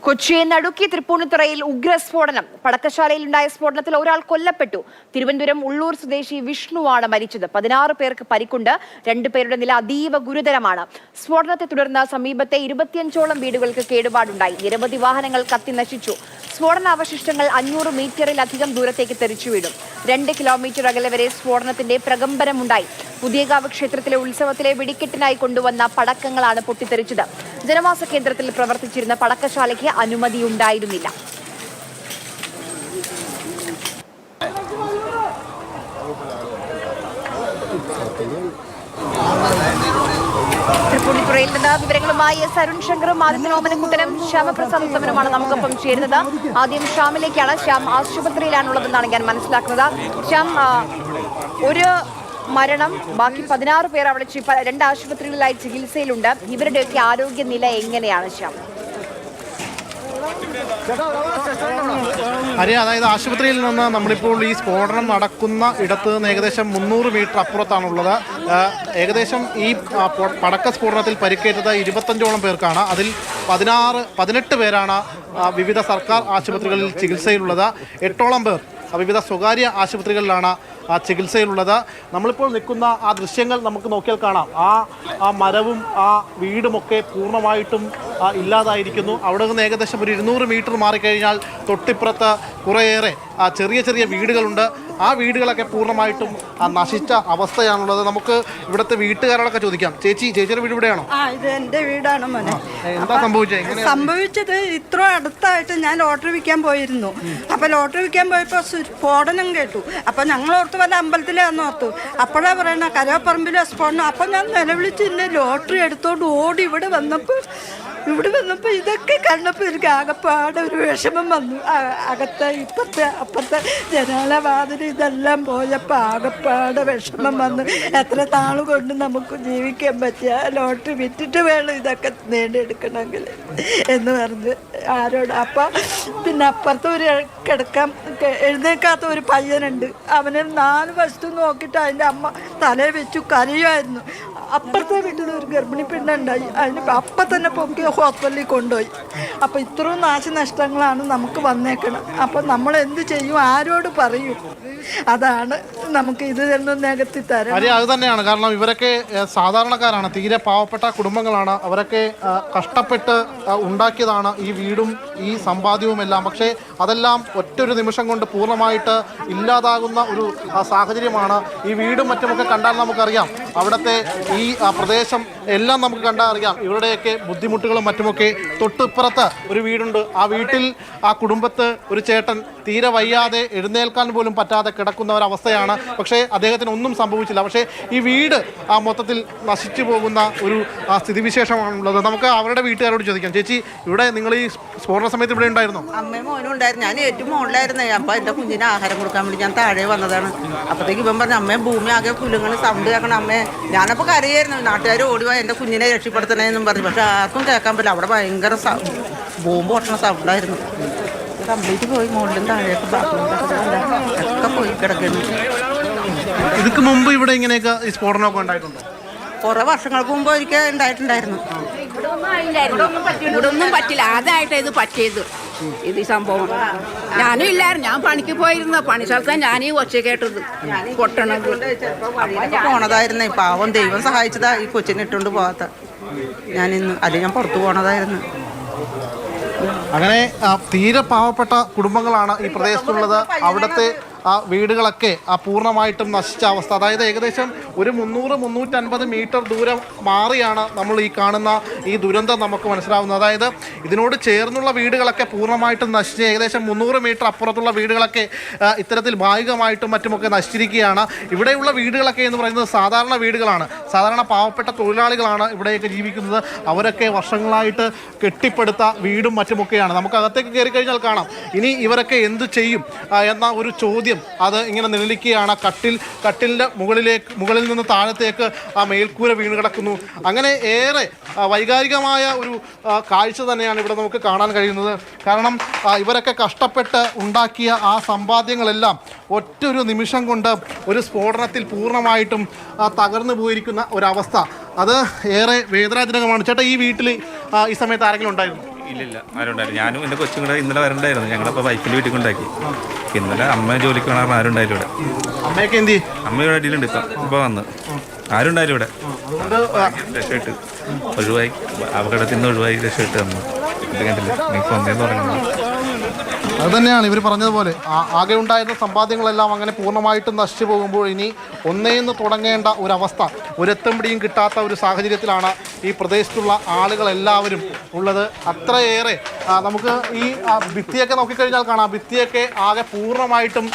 കൊച്ചിയെ നടുക്കി തൃപ്പൂണിത്തുറയിൽ ഉഗ്രസ്ഫോടനം. പടക്കശാലയിലുണ്ടായ സ്ഫോടനത്തിൽ ഒരാൾ കൊല്ലപ്പെട്ടു. തിരുവനന്തപുരം ഉള്ളൂർ സ്വദേശി വിഷ്ണുവാണ് മരിച്ചത്. 16 പേർക്ക് പരിക്കുണ്ട്. 2 പേരുടെ നില അതീവ ഗുരുതരമാണ്. സ്ഫോടനത്തെ തുടർന്ന് സമീപത്തെ 25ഓളം വീടുകൾക്ക് കേടുപാടുണ്ടായി. നിരവധി വാഹനങ്ങൾ കത്തി നശിച്ചു. സ്ഫോടനാവശിഷ്ടങ്ങൾ 500 മീറ്ററിലധികം ദൂരത്തേക്ക് തെറിച്ചു വീണു. 2 കിലോമീറ്റർ അകലെ വരെ സ്ഫോടനത്തിന്റെ പ്രകമ്പനമുണ്ടായി. പുതിയകാവ് ക്ഷേത്രത്തിലെ ഉത്സവത്തിലെ വെടിക്കെട്ടിനായി കൊണ്ടുവന്ന പടക്കങ്ങളാണ് പൊട്ടിത്തെറിച്ചത്. ജനവാസ കേന്ദ്രത്തിൽ പ്രവർത്തിച്ചിരുന്ന പടക്കശാലയ്ക്ക് അനുമതിയുണ്ടായിരുന്നില്ല. തൃപ്പൂണിത്തുറയിൽ നിന്ന് വിവരങ്ങളുമായി അരുൺ ശങ്കറും ആദിത്യൻ ഓമനക്കുട്ടനും ശ്യാമപ്രസാദ് സമരമാണ് നമുക്കൊപ്പം ചേരുന്നത്. ആദ്യം ശ്യാമിലേക്കാണ്. ശ്യാം ആശുപത്രിയിലാണുള്ളതെന്നാണ് ഞാൻ മനസ്സിലാക്കുന്നത്. ശ്യാം, ഒരു മരണം, ബാക്കി 16 പേർ അവിടെ 2 ആശുപത്രികളിലായി ചികിത്സയിലുണ്ട്. ഇവരുടെയൊക്കെ ആരോഗ്യനില എങ്ങനെയാണ് ശ്യാം? അതായത് ആശുപത്രിയിൽ നിന്ന് നമ്മളിപ്പോൾ ഈ സ്ഫോടനം നടക്കുന്ന ഇടത്ത് നിന്ന് ഏകദേശം 300 മീറ്റർ അപ്പുറത്താണുള്ളത്. ഏകദേശം ഈ പടക്ക സ്ഫോടനത്തിൽ പരിക്കേറ്റത് 25ഓളം പേർക്കാണ്. അതിൽ 18 പേരാണ് വിവിധ സർക്കാർ ആശുപത്രികളിൽ ചികിത്സയിലുള്ളത്. 8ഓളം പേർ വിവിധ സ്വകാര്യ ആശുപത്രികളിലാണ് ചികിത്സയിലുള്ളത്. നമ്മളിപ്പോൾ നിൽക്കുന്ന ആ ദൃശ്യങ്ങൾ നമുക്ക് നോക്കിയാൽ കാണാം. ആ മരവും ആ വീടുമൊക്കെ പൂർണ്ണമായിട്ടും ഇല്ലാതായിരിക്കുന്നു. അവിടെ നിന്ന് ഏകദേശം ഒരു 200 മീറ്റർ മാറിക്കഴിഞ്ഞാൽ തൊട്ടിപ്പുറത്ത് കുറേയേറെ ചെറിയ ചെറിയ വീടുകളുണ്ട്. ആ വീടുകളൊക്കെ പൂർണ്ണമായിട്ടും നശിച്ച അവസ്ഥയാണുള്ളത്. നമുക്ക് ഇവിടുത്തെ വീട്ടുകാരോടൊക്കെ ചോദിക്കാം. ചേച്ചിയുടെ വീട് ഇവിടെയാണോ? ഇത് എൻ്റെ വീടാണ് മോനെ. എന്താ സംഭവിച്ചത് ഇത്ര അടുത്തായിട്ട് ഞാൻ ലോട്ടറി വിൽക്കാൻ പോയിരുന്നു. അപ്പോൾ ലോട്ടറി വിൽക്കാൻ പോയപ്പോൾ സ്ഫോടനം കേട്ടു. അപ്പോൾ ഞങ്ങൾ ഓർത്ത് വല്ല അമ്പലത്തിലാന്ന് ഓർത്തു. അപ്പോഴാ പറയണ കരപ്പറമ്പിലെ സ്ഫോടനം. അപ്പം ഞാൻ നിലവിളിച്ച് ഇന്നെ ലോട്ടറി എടുത്തോണ്ട് ഓടി ഇവിടെ വന്നപ്പോൾ ഇതൊക്കെ കണ്ടപ്പോൾ എനിക്ക് ആകെപ്പാടെ ഒരു വിഷമം വന്നു. അകത്തെ അപ്പുറത്തെ ജനാലവാതിൽ ഇതെല്ലാം പോയപ്പോൾ ആകെപ്പാടെ വിഷമം വന്നു. എത്ര നാൾ കൊണ്ട് നമുക്ക് ജീവിക്കാൻ പറ്റിയ ലോട്ടറി വിറ്റിട്ട് വേണം ഇതൊക്കെ നേടിയെടുക്കണമെങ്കിൽ എന്ന് പറഞ്ഞ് ആരോട്. അപ്പം പിന്നെ അപ്പുറത്ത് ഒരു കിടക്കാൻ എഴുന്നേക്കാത്ത ഒരു പയ്യനുണ്ട്. അവന് 4 വശത്തും നോക്കിയിട്ട് അതിൻ്റെ അമ്മ തലയെ വെച്ചു കരയുമായിരുന്നു. അപ്പുറത്തെ വീട്ടിൽ ഒരു ഗർഭിണി പെണ്ണുണ്ടായി. അതിന് അപ്പം തന്നെ പൊക്കി ഹോസ്പിറ്റലിൽ കൊണ്ടുപോയി. അപ്പോൾ ഇത്രയും നാശനഷ്ടങ്ങളാണ് നമുക്ക് വന്നേക്കണം. അപ്പം നമ്മൾ എന്ത് ചെയ്യും, ആരോട് പറയും? അതാണ് നമുക്ക് ഇത് നികത്തി തരാം. അത് തന്നെയാണ്. കാരണം ഇവരൊക്കെ സാധാരണക്കാരാണ്, തീരെ പാവപ്പെട്ട കുടുംബങ്ങളാണ്. അവരൊക്കെ കഷ്ടപ്പെട്ട് ഉണ്ടാക്കിയതാണ് ഈ വീടും ഈ സമ്പാദ്യവും എല്ലാം. പക്ഷേ അതെല്ലാം ഒറ്റൊരു നിമിഷം കൊണ്ട് പൂർണ്ണമായിട്ട് ഇല്ലാതാകുന്ന ഒരു സാഹചര്യമാണ്. ഈ വീടും മറ്റുമൊക്കെ കണ്ടാൽ നമുക്കറിയാം. അവിടുത്തെ ഈ പ്രദേശം എല്ലാം നമുക്ക് കണ്ടാൽ അറിയാം. ഇവരുടെയൊക്കെ ബുദ്ധിമുട്ടുകളും മറ്റുമൊക്കെ. തൊട്ടിപ്പുറത്ത് ഒരു വീടുണ്ട്. ആ വീട്ടിൽ ആ കുടുംബത്ത് ഒരു ചേട്ടൻ തീരെ വയ്യാതെ എഴുന്നേൽക്കാൻ പോലും പറ്റാതെ കിടക്കുന്ന ഒരവസ്ഥയാണ്. പക്ഷേ അദ്ദേഹത്തിന് ഒന്നും സംഭവിച്ചില്ല. പക്ഷേ ഈ വീട് മൊത്തത്തിൽ നശിച്ചു പോകുന്ന ഒരു സ്ഥിതിവിശേഷമാണുള്ളത്. നമുക്ക് അവരുടെ വീട്ടുകാരോട് ചോദിക്കാം. ചേച്ചി, ഇവിടെ നിങ്ങൾ ഈ സ്ഫോടന സമയത്ത് ഇവിടെ ഉണ്ടായിരുന്നോ? അമ്മയും മോനും ഉണ്ടായിരുന്നു. ഞാൻ ഏറ്റവും മുകളിലായിരുന്നേ. അപ്പം എൻ്റെ കുഞ്ഞിന് ആഹാരം കൊടുക്കാൻ വേണ്ടി ഞാൻ താഴെ വന്നതാണ്. അപ്പോഴത്തേക്ക് ഇപ്പം പറഞ്ഞു, അമ്മയെ ഭൂമി ആകെ കുലുങ്ങൾ സൗണ്ട് കേൾക്കണം അമ്മയെ. ഞാനപ്പോൾ കരയായിരുന്നു. നാട്ടുകാർ ഓടിവാ എൻ്റെ കുഞ്ഞിനെ രക്ഷപ്പെടുത്തണേന്നും പറഞ്ഞു. പക്ഷെ ആർക്കും കേൾക്കാൻ പറ്റില്ല. അവിടെ ഭയങ്കര ബോംബ് പൊട്ടണ സൗണ്ടായിരുന്നു. കംപ്ലീറ്റ് പോയി. മുകളിലും താഴേക്ക് ഒക്കെ പോയി കിടക്കുന്നു. ഇതിക്ക് മുമ്പ് ഇവിടെ ഇങ്ങനെയൊക്കെ ഈ സ്ഫോടനമൊക്കെ ഉണ്ടായിട്ടുണ്ടോ? കുറെ വർഷങ്ങൾക്ക് മുമ്പ് ഒരിക്കൽ ഉണ്ടായിട്ടുണ്ടായിരുന്നു. ഇവിടെ ഒന്നും പറ്റില്ല. ആദ്യമായിട്ട് ഇത് പറ്റിയത് ഇത് സംഭവം. ഞാനും ഇല്ലായിരുന്നു. ഞാൻ പണിക്ക് പോയിരുന്നു. പണി സ്ഥലത്താണ് ഞാൻ ഈ ഒച്ച കേട്ടത് പൊട്ടണത്. പോണതായിരുന്നേ. പാവം ദൈവം സഹായിച്ചതാ ഈ കൊച്ചിനെ ഇട്ടുകൊണ്ട് പോകാത്ത. ഞാൻ പുറത്തു പോണതായിരുന്നു. അങ്ങനെ തീരെ പാവപ്പെട്ട കുടുംബങ്ങളാണ് ഈ പ്രദേശത്തുള്ളത്. അവിടുത്തെ വീടുകളൊക്കെ പൂർണ്ണമായിട്ടും നശിച്ച അവസ്ഥ. അതായത് ഏകദേശം ഒരു 300-350 മീറ്റർ ദൂരം മാറിയാണ് നമ്മൾ ഈ കാണുന്ന ഈ ദുരന്തം നമുക്ക് മനസ്സിലാവുന്നത്. അതായത് ഇതിനോട് ചേർന്നുള്ള വീടുകളൊക്കെ പൂർണ്ണമായിട്ടും നശിച്ച് ഏകദേശം 300 മീറ്റർ അപ്പുറത്തുള്ള വീടുകളൊക്കെ ഇത്തരത്തിൽ ഭാഗികമായിട്ടും മറ്റുമൊക്കെ നശിച്ചിരിക്കുകയാണ്. ഇവിടെയുള്ള വീടുകളൊക്കെ എന്ന് പറയുന്നത് സാധാരണ വീടുകളാണ്. സാധാരണ പാവപ്പെട്ട തൊഴിലാളികളാണ് ഇവിടെയൊക്കെ ജീവിക്കുന്നത്. അവരൊക്കെ വർഷങ്ങളായിട്ട് കെട്ടിപ്പടുത്ത വീടും മറ്റുമൊക്കെയാണ്. നമുക്ക് അകത്തേക്ക് കയറി കഴിഞ്ഞാൽ കാണാം. ഇനി ഇവരൊക്കെ എന്ത് ചെയ്യും എന്ന ഒരു ചോദ്യം അത് ഇങ്ങനെ നിലനിൽക്കുകയാണ്. കട്ടിലിൻ്റെ മുകളിൽ നിന്ന് താഴത്തേക്ക് ആ മേൽക്കൂര വീണ് കിടക്കുന്നു. അങ്ങനെ ഏറെ വൈകാരികമായ ഒരു കാഴ്ച തന്നെയാണ് ഇവിടെ നമുക്ക് കാണാൻ കഴിയുന്നത്. കാരണം ഇവരൊക്കെ കഷ്ടപ്പെട്ട് ഉണ്ടാക്കിയ ആ സമ്പാദ്യങ്ങളെല്ലാം ഒറ്റൊരു നിമിഷം കൊണ്ട് ഒരു സ്ഫോടനത്തിൽ പൂർണ്ണമായിട്ടും തകർന്നു പോയിരിക്കുന്ന ഒരവസ്ഥ. അത് ഏറെ വേദനാജനകമാണ്. ചേട്ടാ, ഈ വീട്ടിൽ ഈ സമയത്ത് ആരെങ്കിലും ഉണ്ടായിരുന്നു? ഇല്ലില്ല, ആരും ഉണ്ടായില്ല. ഞാനും എൻ്റെ കൊച്ചും കൂടെ ഇന്നലെ വരണ്ടായിരുന്നു. ഞങ്ങളപ്പോൾ വൈഫിൻ്റെ വീട്ടിൽ കൊണ്ടാക്കി. ഇന്നലെ അമ്മ ജോലിക്ക് വേണം, ആരും ഉണ്ടായില്ല ഇവിടെ. അമ്മയൊക്കെ എന്ത് അമ്മ ഇവിടെ അടിയിലുണ്ട്. ഇപ്പോൾ വന്ന് ആരും ഉണ്ടായില്ല ഇവിടെ. രക്ഷയിട്ട് ഒഴിവായി, അപകടത്തിൽ നിന്ന് ഒഴിവായി രക്ഷയിട്ട് വന്നു. ഇത് കണ്ടില്ല, നിങ്ങൾക്ക് ഒന്നേന്ന് പറയുന്നത്. അത് തന്നെയാണ് ഇവർ പറഞ്ഞതുപോലെ ആകെ ഉണ്ടായിരുന്ന സമ്പാദ്യങ്ങളെല്ലാം അങ്ങനെ പൂർണ്ണമായിട്ടും നശിച്ചു പോകുമ്പോൾ ഇനി ഒന്നേന്ന് തുടങ്ങേണ്ട ഒരവസ്ഥ, ഒരെത്തും പിടിയും കിട്ടാത്ത ഒരു സാഹചര്യത്തിലാണ് ഈ പ്രദേശത്തുള്ള ആളുകളെല്ലാവരും ഉള്ളത്. അത്രയേറെ നമുക്ക് ഈ ഭിത്തിയൊക്കെ നോക്കിക്കഴിഞ്ഞാൽ കാണാം, ഭിത്തിയൊക്കെ ആകെ പൂർണ്ണമായിട്ടും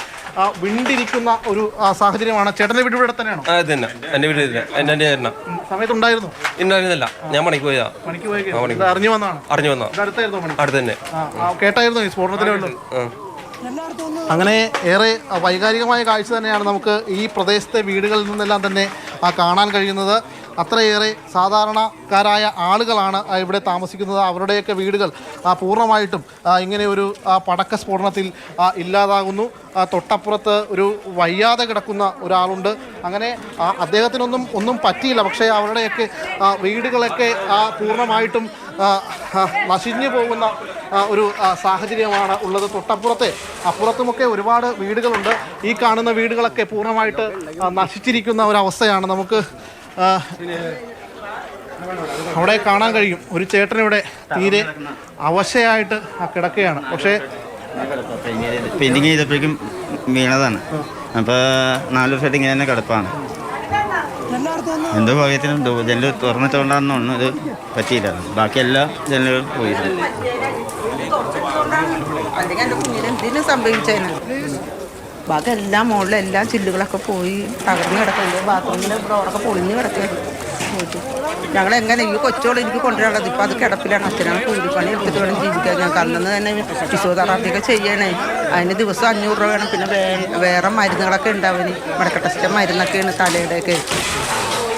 വിണ്ടിരിക്കുന്ന ഒരു സാഹചര്യമാണ്. ചേട്ടൻ്റെ വീട് ഇവിടെ തന്നെയാണോ? തന്നെ എൻ്റെ വീട് എൻ്റെ സമയത്തുണ്ടായിരുന്നു? ഉണ്ടായിരുന്നില്ല, ഞാൻ പണിക്ക് പോയതാ. പണിക്ക് പോയി അറിഞ്ഞു വന്നതാണ്? അറിഞ്ഞു വന്നോ? അടുത്ത് തന്നെ കേട്ടായിരുന്നു ഈ സ്ഫോടനത്തിലെ വല്ലതും? അങ്ങനെ ഏറെ വൈകാരികമായ കാഴ്ച തന്നെയാണ് നമുക്ക് ഈ പ്രദേശത്തെ വീടുകളിൽ നിന്നെല്ലാം തന്നെ കാണാൻ കഴിയുന്നത്. അത്രയേറെ സാധാരണക്കാരായ ആളുകളാണ് ഇവിടെ താമസിക്കുന്നത്. അവരുടെയൊക്കെ വീടുകൾ പൂർണ്ണമായിട്ടും ഇങ്ങനെ ഒരു പടക്ക സ്ഫോടനത്തിൽ ഇല്ലാതാകുന്നു. തൊട്ടപ്പുറത്ത് ഒരു വയ്യാതെ കിടക്കുന്ന ഒരാളുണ്ട്. അങ്ങനെ അദ്ദേഹത്തിനൊന്നും പറ്റിയില്ല, പക്ഷേ അവരുടെയൊക്കെ വീടുകളൊക്കെ പൂർണ്ണമായിട്ടും നശിഞ്ഞു പോകുന്ന ഒരു സാഹചര്യമാണ് ഉള്ളത്. അപ്പുറത്തുമൊക്കെ ഒരുപാട് വീടുകളുണ്ട്. ഈ കാണുന്ന വീടുകളൊക്കെ പൂർണ്ണമായിട്ട് നശിച്ചിരിക്കുന്ന ഒരവസ്ഥയാണ് നമുക്ക് അവിടെ കാണാൻ കഴിയും. ഒരു ചേട്ടനിവിടെ തീരെ അവശയായിട്ട് കിടക്കുകയാണ്. പക്ഷേ പെയിൻറ്റിങ് ചെയ്തപ്പോഴേക്കും വീണതാണ്. അപ്പോൾ 4 വർഷമായിട്ട് ഇങ്ങനെ തന്നെ കിടപ്പാണ്. എന്തോ ഭാഗ്യത്തിനും ജനൽ തുറന്നിട്ടുകൊണ്ടാണെന്നൊന്നും ഇത് പറ്റിയില്ല. ബാക്കി എല്ലാ ജനലുകളും പോയിരുന്നു. അല്ലെങ്കിൽ എൻ്റെ കുഞ്ഞിന് എന്തിനും സംഭവിച്ചതിന് ബാക്കി എല്ലാം മുകളിൽ എല്ലാ ചില്ലുകളൊക്കെ പോയി തകർന്ന് കിടക്കുന്നുണ്ട്. ബാത്റൂമിൻ്റെ ഡോറൊക്കെ പൊളിഞ്ഞ് കിടക്കുകയാണ്. ഞങ്ങളെങ്ങനെ ഈ കൊച്ചോളം എനിക്ക് കൊണ്ടുവരാനുള്ളത് ഇപ്പോൾ അത് കിടപ്പിലാണ്. അച്ഛനാണ് കൂലിപ്പണി എടുത്തിട്ട് വേണം ജീവിക്കാൻ. ഞങ്ങൾക്ക് അന്നു തന്നെ ഫിസിയോതെറാപ്പിയൊക്കെ ചെയ്യണേ. അതിന് ദിവസം 500 രൂപ വേണം. പിന്നെ വേറെ മരുന്നുകളൊക്കെ ഉണ്ടാവുന്നു. മെഡിക്കൽ മരുന്നൊക്കെയാണ് തലയുടെയൊക്കെ.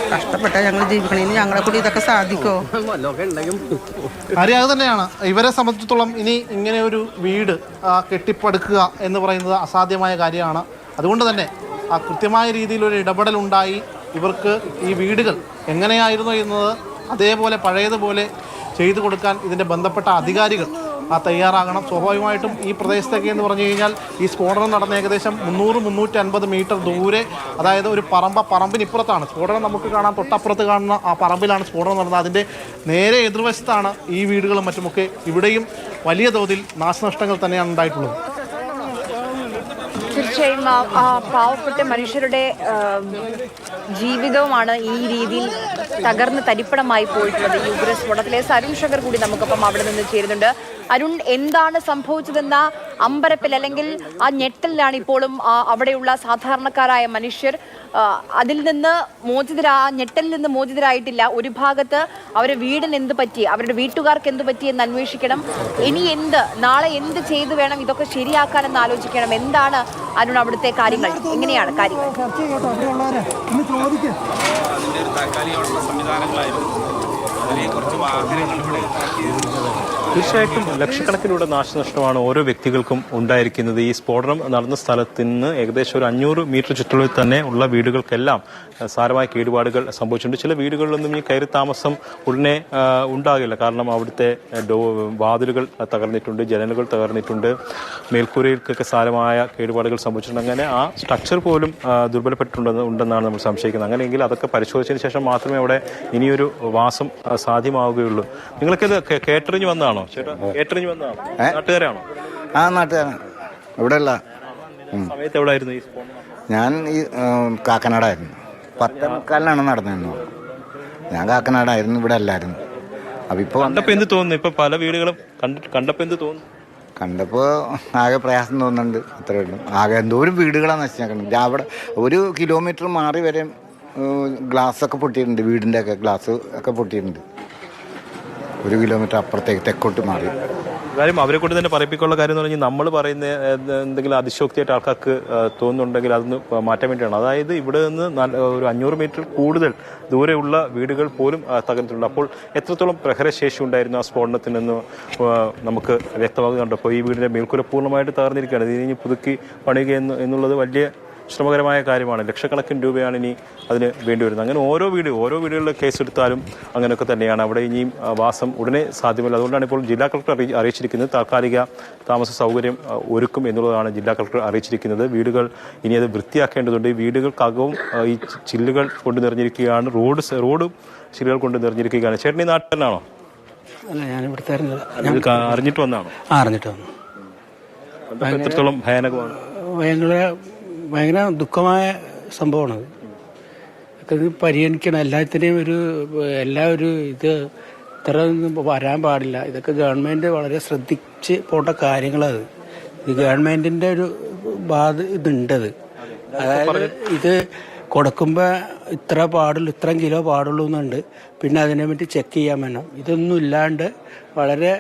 കഷ്ടപ്പെട്ടാൽ ഞങ്ങൾ ജീവിക്കണേന് ഞങ്ങളെ കൂടി ഇതൊക്കെ സാധിക്കുമോ? അത് തന്നെയാണ് ഇവരെ സംബന്ധിച്ചിടത്തോളം. ഇനി ഇങ്ങനെ ഒരു വീട് കെട്ടിപ്പടുക്കുക എന്ന് പറയുന്നത് അസാധ്യമായ കാര്യമാണ്. അതുകൊണ്ട് തന്നെ കൃത്യമായ രീതിയിലൊരു ഇടപെടലുണ്ടായി ഇവർക്ക് ഈ വീടുകൾ എങ്ങനെയായിരുന്നു എന്നത് അതേപോലെ പഴയതുപോലെ ചെയ്തു കൊടുക്കാൻ ഇതിൻ്റെ ബന്ധപ്പെട്ട അധികാരികൾ തയ്യാറാകണം. സ്വാഭാവികമായിട്ടും ഈ പ്രദേശത്തൊക്കെ എന്ന് പറഞ്ഞു കഴിഞ്ഞാൽ ഈ സ്ഫോടനം നടന്ന ഏകദേശം 300-350 മീറ്റർ ദൂരെ, അതായത് ഒരു പറമ്പിനിപ്പുറത്താണ് സ്ഫോടനം. നമുക്ക് കാണാം, തൊട്ടപ്പുറത്ത് കാണുന്ന ആ പറമ്പിലാണ് സ്ഫോടനം നടന്നത്. അതിൻ്റെ നേരെ എതിർവശത്താണ് ഈ വീടുകളും മറ്റുമൊക്കെ. ഇവിടെയും വലിയ തോതിൽ നാശനഷ്ടങ്ങൾ തന്നെയാണ് ഉണ്ടായിട്ടുള്ളത്. തീർച്ചയായും പാവപ്പെട്ട മനുഷ്യരുടെ ജീവിതവുമാണ് ഈ രീതിയിൽ തകർന്ന് തരിപ്പണമായി പോയിട്ടുള്ളത്. ഈ ഉഗ്രസ്ഫോടനത്തിലെ അരുൺ ശങ്കർ കൂടി നമുക്കൊപ്പം അവിടെ നിന്ന് ചേരുന്നുണ്ട്. അരുൺ, എന്താണ് സംഭവിച്ചതെന്ന അമ്പരപ്പിൽ അല്ലെങ്കിൽ ആ ഞെട്ടലിലാണ് ഇപ്പോഴും അവിടെയുള്ള സാധാരണക്കാരായ മനുഷ്യർ. അതിൽ നിന്ന് ഞെട്ടലിൽ നിന്ന് മോചിതരായിട്ടില്ല. ഒരു ഭാഗത്ത് അവരുടെ വീടിന് എന്ത് പറ്റി, അവരുടെ വീട്ടുകാർക്ക് എന്ത് പറ്റി എന്ന് അന്വേഷിക്കണം. ഇനി നാളെ എന്ത് ചെയ്തു വേണം ഇതൊക്കെ ശരിയാക്കാനെന്ന് ആലോചിക്കണം. എന്താണ് അരുൺ അവിടുത്തെ കാര്യങ്ങൾ? എങ്ങനെയാണ് കാര്യങ്ങൾ? തീർച്ചയായിട്ടും ലക്ഷക്കണക്കിനുള്ള നാശനഷ്ടമാണ് ഓരോ വ്യക്തികൾക്കും ഉണ്ടായിരിക്കുന്നത്. ഈ സ്ഫോടനം നടന്ന സ്ഥലത്ത് നിന്ന് ഏകദേശം ഒരു 500 മീറ്റർ ചുറ്റളവിൽ തന്നെ ഉള്ള വീടുകൾക്കെല്ലാം സാരമായ കേടുപാടുകൾ സംഭവിച്ചിട്ടുണ്ട്. ചില വീടുകളിലൊന്നും ഈ കയറി താമസം ഉടനെ ഉണ്ടാകില്ല. കാരണം അവിടുത്തെ വാതിലുകൾ തകർന്നിട്ടുണ്ട്, ജനലുകൾ തകർന്നിട്ടുണ്ട്, മേൽക്കൂരകൾക്കൊക്കെ സാരമായ കേടുപാടുകൾ സംഭവിച്ചിട്ടുണ്ട്. അങ്ങനെ ആ സ്ട്രക്ചർ പോലും ദുർബലപ്പെട്ടിട്ടുണ്ടെന്നാണ് നമ്മൾ സംശയിക്കുന്നത്. അങ്ങനെയെങ്കിൽ അതൊക്കെ പരിശോധിച്ചതിന് ശേഷം മാത്രമേ അവിടെ ഇനിയൊരു വാസം സാധ്യമാവുകയുള്ളൂ. നിങ്ങൾക്കിത് കേട്ടറിഞ്ഞ് വന്നതാണോ ചേട്ടാ? കേട്ടറിഞ്ഞ് വന്നതാണോ? നാട്ടുകാരാണോ? ആ നാട്ടുകാരാണ്. ഇവിടെ ഉള്ള സമയത്ത് എവിടെ ആയിരുന്നു ഈ സ്ഫോടനം? ഞാൻ ഈ കാക്കനാടായിരുന്നു. 10:45 നടന്നിരുന്നത്. ഞാൻ കാക്കനാടായിരുന്നു, ഇവിടെ അല്ലായിരുന്നു. അപ്പൊ ഇപ്പൊ കണ്ടപ്പോ എന്ത് തോന്നുന്നു? ഇപ്പൊ പല വീടുകളും കണ്ടപ്പോ എന്ത് തോന്നുന്നു? കണ്ടപ്പോൾ ആകെ പ്രയാസം തോന്നുന്നുണ്ട്. അത്രേ ഉള്ളൂ. ആകെ എന്തോരം വീടുകളാണ് നശിച്ചേക്കുന്നത്. അവിടെ 1 കിലോമീറ്റർ മാറി വരെ ഗ്ലാസ്സൊക്കെ പൊട്ടിയിട്ടുണ്ട്. വീടിൻ്റെ ഒക്കെ ഗ്ലാസ് ഒക്കെ പൊട്ടിയിട്ടുണ്ട്. 1 കിലോമീറ്റർ അപ്പുറത്തേക്ക് തെക്കോട്ട് മാറി. കാര്യം അവരെ കൊണ്ട് തന്നെ പറയിപ്പിക്കാനുള്ള കാര്യം എന്ന് പറഞ്ഞാൽ നമ്മൾ പറയുന്ന എന്തെങ്കിലും അതിശോക്തിയായിട്ട് ആൾക്കാർക്ക് തോന്നുന്നുണ്ടെങ്കിൽ അതൊന്ന് മാറ്റാൻ വേണ്ടിയാണ്. അതായത് ഇവിടെ നിന്ന് ഒരു 500 മീറ്റർ കൂടുതൽ ദൂരെയുള്ള വീടുകൾ പോലും തകർന്നിട്ടുണ്ട്. അപ്പോൾ എത്രത്തോളം പ്രഹരശേഷി ഉണ്ടായിരുന്നു ആ സ്ഫോടനത്തിൽ നിന്ന് നമുക്ക് വ്യക്തമാകുന്നുണ്ട്. അപ്പോൾ ഈ വീടിൻ്റെ മേൽക്കൂര പൂർണ്ണമായിട്ട് തകർന്നിരിക്കുകയാണ്. ഇതിനി പുതുക്കി പണിയുക എന്നുള്ളത് വലിയ ശ്രമകരമായ കാര്യമാണ്. ലക്ഷക്കണക്കിന് രൂപയാണ് ഇനി അതിന് വേണ്ടി വരുന്നത്. അങ്ങനെ ഓരോ വീടുകളിൽ കേസെടുത്താലും അങ്ങനെയൊക്കെ തന്നെയാണ്. അവിടെ ഇനിയും വാസം ഉടനെ സാധ്യമല്ല. അതുകൊണ്ടാണ് ഇപ്പോൾ ജില്ലാ കളക്ടർ അറിയിച്ചിരിക്കുന്നത് താൽക്കാലിക താമസ സൗകര്യം ഒരുക്കും എന്നുള്ളതാണ് ജില്ലാ കളക്ടർ അറിയിച്ചിരിക്കുന്നത്. വീടുകൾ ഇനി അത് വൃത്തിയാക്കേണ്ടതുണ്ട്. ഈ വീടുകൾക്കകവും ഈ ചില്ലുകൾ കൊണ്ട് നിറഞ്ഞിരിക്കുകയാണ്. റോഡ് ചില്ലുകൾ കൊണ്ട് നിറഞ്ഞിരിക്കുകയാണ്. ചേട്ടൻ ഈ നാട്ടിലാണോ? അല്ല, ഞാൻ ഇവിടുത്തെ അറിഞ്ഞിട്ട് വന്നാണോ? അറിഞ്ഞിട്ട് വന്നു. എത്രത്തോളം ഭയാനകമാണ്? ഭയങ്കര ദുഃഖമായ സംഭവമാണത്. ഇത് പരിഗണിക്കണം. എല്ലാത്തിനെയും ഒരു ഇത് ഇത്ര വരാൻ പാടില്ല. ഇതൊക്കെ ഗവൺമെന്റ് വളരെ ശ്രദ്ധിച്ച് പോട്ട കാര്യങ്ങളത്. ഇത് ഗവൺമെന്റിന്റെ ഒരു ഇതുണ്ടത്. അതായത് ഇത് കൊടുക്കുമ്പോൾ ഇത്രയും കിലോ പാടുള്ളൂ എന്നുണ്ട്. പിന്നെ അതിനെ പറ്റി ചെക്ക് ചെയ്യാൻ വേണം. ഇതൊന്നും ഇല്ലാണ്ട് വളരെ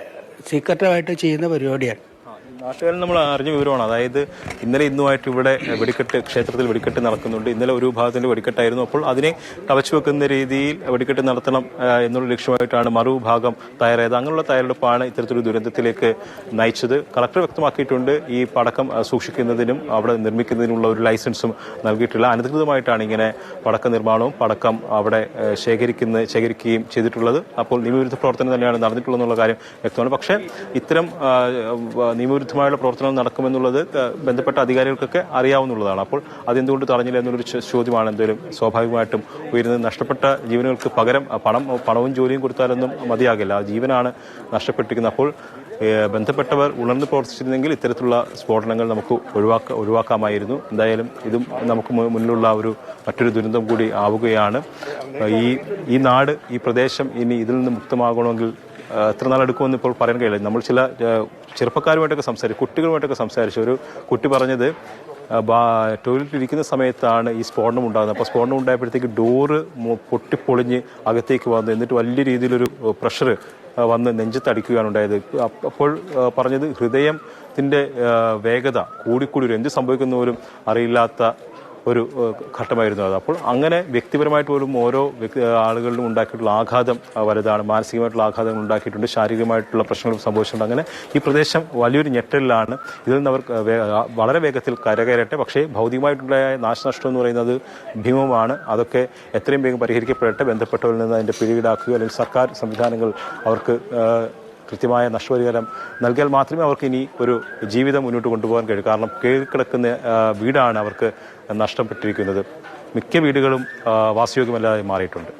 സീക്രട്ടമായിട്ട് ചെയ്യുന്ന പരിപാടിയാണ്. നാട്ടുകാരിൽ നമ്മൾ അറിഞ്ഞ വിവരമാണ്. അതായത് ഇന്നലെ ഇന്നുമായിട്ട് ഇവിടെ ക്ഷേത്രത്തിൽ വെടിക്കെട്ട് നടക്കുന്നുണ്ട്. ഇന്നലെ ഒരു വിഭാഗത്തിന്റെ വെടിക്കെട്ടായിരുന്നു. അപ്പോൾ അതിനെ കവച്ചു വെക്കുന്ന രീതിയിൽ വെടിക്കെട്ട് നടത്തണം എന്നുള്ള ലക്ഷ്യമായിട്ടാണ് മറുവിഭാഗം തയ്യാറായത്. അങ്ങനെയുള്ള തയ്യാറെടുപ്പാണ് ഇത്തരത്തിലൊരു ദുരന്തത്തിലേക്ക് നയിച്ചത്. കളക്ടർ വ്യക്തമാക്കിയിട്ടുണ്ട് ഈ പടക്കം സൂക്ഷിക്കുന്നതിനും അവിടെ നിർമ്മിക്കുന്നതിനുള്ള ഒരു ലൈസൻസും നൽകിയിട്ടില്ല. അനധികൃതമായിട്ടാണ് ഇങ്ങനെ പടക്ക നിർമ്മാണവും പടക്കം അവിടെ ശേഖരിക്കുകയും ചെയ്തിട്ടുള്ളത്. അപ്പോൾ നിയമവിരുദ്ധ പ്രവർത്തനം തന്നെയാണ് നടന്നിട്ടുള്ളതെന്നുള്ള കാര്യം വ്യക്തമാണ്. പക്ഷേ ഇത്തരം നിയമവിരുദ്ധ പ്രവർത്തനം നടക്കുമെന്നുള്ളത് ബന്ധപ്പെട്ട അധികാരികൾക്കൊക്കെ അറിയാവുന്നതാണ്. അപ്പോൾ അതെന്തുകൊണ്ട് തടഞ്ഞില്ല എന്നുള്ളൊരു ചോദ്യമാണ് എന്തായാലും സ്വാഭാവികമായിട്ടും ഉയരുന്നത്. നഷ്ടപ്പെട്ട ജീവനുകൾക്ക് പകരം പണവും ജോലിയും കൊടുത്താലൊന്നും മതിയാകില്ല. ആ ജീവനാണ് നഷ്ടപ്പെട്ടിരിക്കുന്നത്. അപ്പോൾ ബന്ധപ്പെട്ടവർ ഉണർന്ന് പ്രവർത്തിച്ചിരുന്നെങ്കിൽ ഇത്തരത്തിലുള്ള സ്ഫോടനങ്ങൾ നമുക്ക് ഒഴിവാക്കാമായിരുന്നു. എന്തായാലും ഇതും നമുക്ക് മുന്നിലുള്ള മറ്റൊരു ദുരന്തം കൂടി ആവുകയാണ്. ഈ നാട്, ഈ പ്രദേശം ഇനി ഇതിൽ നിന്ന് മുക്തമാകണമെങ്കിൽ എത്ര നാളെടുക്കുമെന്ന് ഇപ്പോൾ പറയാൻ കഴിയില്ല. നമ്മൾ ചില ചെറുപ്പക്കാരുമായിട്ടൊക്കെ കുട്ടികളുമായിട്ടൊക്കെ സംസാരിച്ചു. ഒരു കുട്ടി പറഞ്ഞത് ടോയ്ലറ്റിൽ ഇരിക്കുന്ന സമയത്താണ് ഈ സ്ഫോടനം ഉണ്ടാകുന്നത്. അപ്പോൾ സ്ഫോടനം ഉണ്ടായപ്പോഴത്തേക്ക് ഡോറ് പൊട്ടിപ്പൊളിഞ്ഞ് അകത്തേക്ക് വന്നു. എന്നിട്ട് വലിയ രീതിയിലൊരു പ്രഷർ വന്ന് നെഞ്ചത്തടിക്കുകയാണ് ഉണ്ടായത്. അപ്പോൾ പറഞ്ഞത് ഹൃദയത്തിൻ്റെ വേഗത കൂടിക്കൂടി എന്ത് സംഭവിക്കുന്നവരും അറിയില്ലാത്ത ഒരു ഘട്ടമായിരുന്നു അത്. അപ്പോൾ അങ്ങനെ വ്യക്തിപരമായിട്ട് പോലും ഓരോ ആളുകളിലും ഉണ്ടാക്കിയിട്ടുള്ള ആഘാതം വലുതാണ്. മാനസികമായിട്ടുള്ള ആഘാതങ്ങൾ ഉണ്ടാക്കിയിട്ടുണ്ട്. ശാരീരികമായിട്ടുള്ള പ്രശ്നങ്ങൾ സംഭവിച്ചിട്ടുണ്ട്. അങ്ങനെ ഈ പ്രദേശം വലിയൊരു ഞെട്ടലിലാണ്. ഇതിൽ നിന്ന് അവർ വളരെ വേഗത്തിൽ കരകയറട്ടെ. പക്ഷേ ഭൗതികമായിട്ടുള്ള നാശനഷ്ടം എന്ന് പറയുന്നത് ഭീമമാണ്. അതൊക്കെ എത്രയും വേഗം പരിഹരിക്കപ്പെടട്ടെ. ബന്ധപ്പെട്ടവരിൽ നിന്ന് അതിൻ്റെ പിഴീടാക്കുക അല്ലെങ്കിൽ സർക്കാർ സംവിധാനങ്ങൾ അവർക്ക് കൃത്യമായ നഷ്ടപരിഹാരം നൽകിയാൽ മാത്രമേ അവർക്ക് ഇനി ഒരു ജീവിതം മുന്നോട്ട് കൊണ്ടുപോകാൻ കഴിയൂ. കാരണം കീഴ്ക്കിടക്കുന്ന വീടാണ് അവർക്ക് നഷ്ടപ്പെട്ടിരിക്കുന്നത്. മിക്ക വീടുകളും വാസയോഗ്യമല്ലാതെ മാറിയിട്ടുണ്ട്.